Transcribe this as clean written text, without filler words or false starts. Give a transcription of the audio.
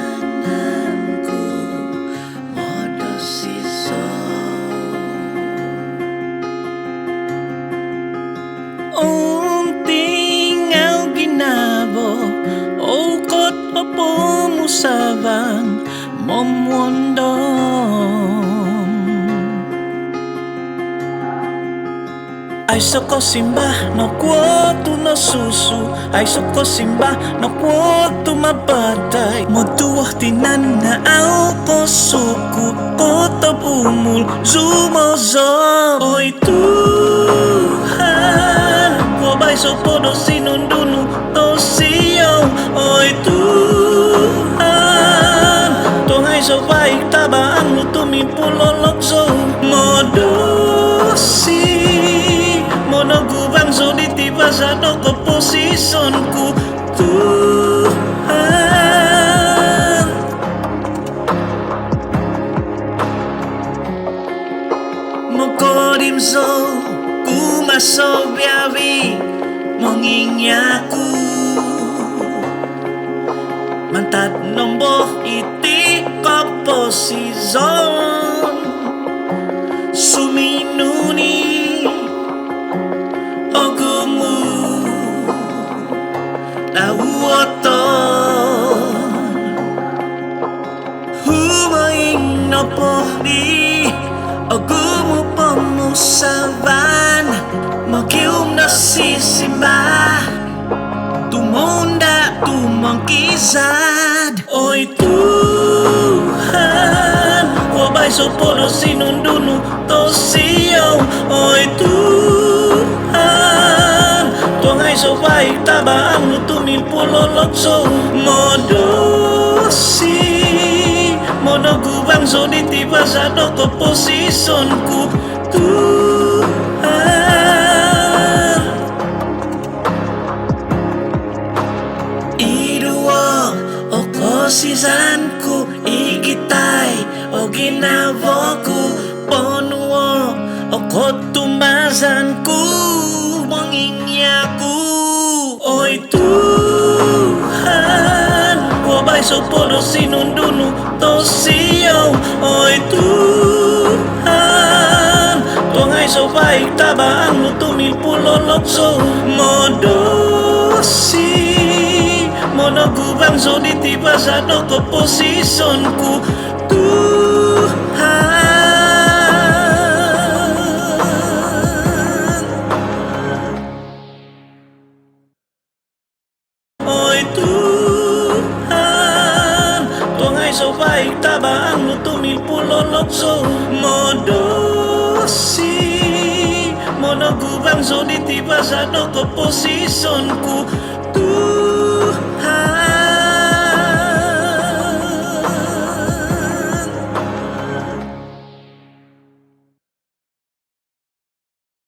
Opiumananku modosiso Untingaw ginabo Ukot opo musaban momwondong Ay soko simba no kuotu no susu Ay soko simba no kuotu mabatay Moduwah tinan na au ko suku Kota bumul zumozo Oy Tuhan Wabay sopodo sinundunu tosiyo Oy Tuhan Tongay so baik tabaan mo tumipulolokso Modosi Monogubang so ditiba sa doko posisonku Tuhan Mokodim so kumaso biawi Mongingyaku Mantad nombo iti komposizon Suminuni Ogumu Lauoton Humaing nopohdi Ogumu pemusaban Magium nasisimba Tumunda tumangkisad Oy Tuhan Wabay sopodo sinundunu tosiyo Oy Tuhan Tongay so baik tabaan mo tumipulolokso Modosi Monogubang so ditiba sa doko posisonku Tuhan Iduo o kosizanku Ikitay o ginavoku Ponuo o kotumazanku Mangingyaku Oy Tuhan Wabay sopodo sinundunu tosiyo Oy Tuhan Tongay so baik tabaan mo tumipulolokso Modosi Monogubang so ditiba sa doko posisonku Tuhan Oy Tuhan Tongay so baik tabaan mo tumipulolokso Modosi Monogubang so ditiba sa doko posisonku Tuhan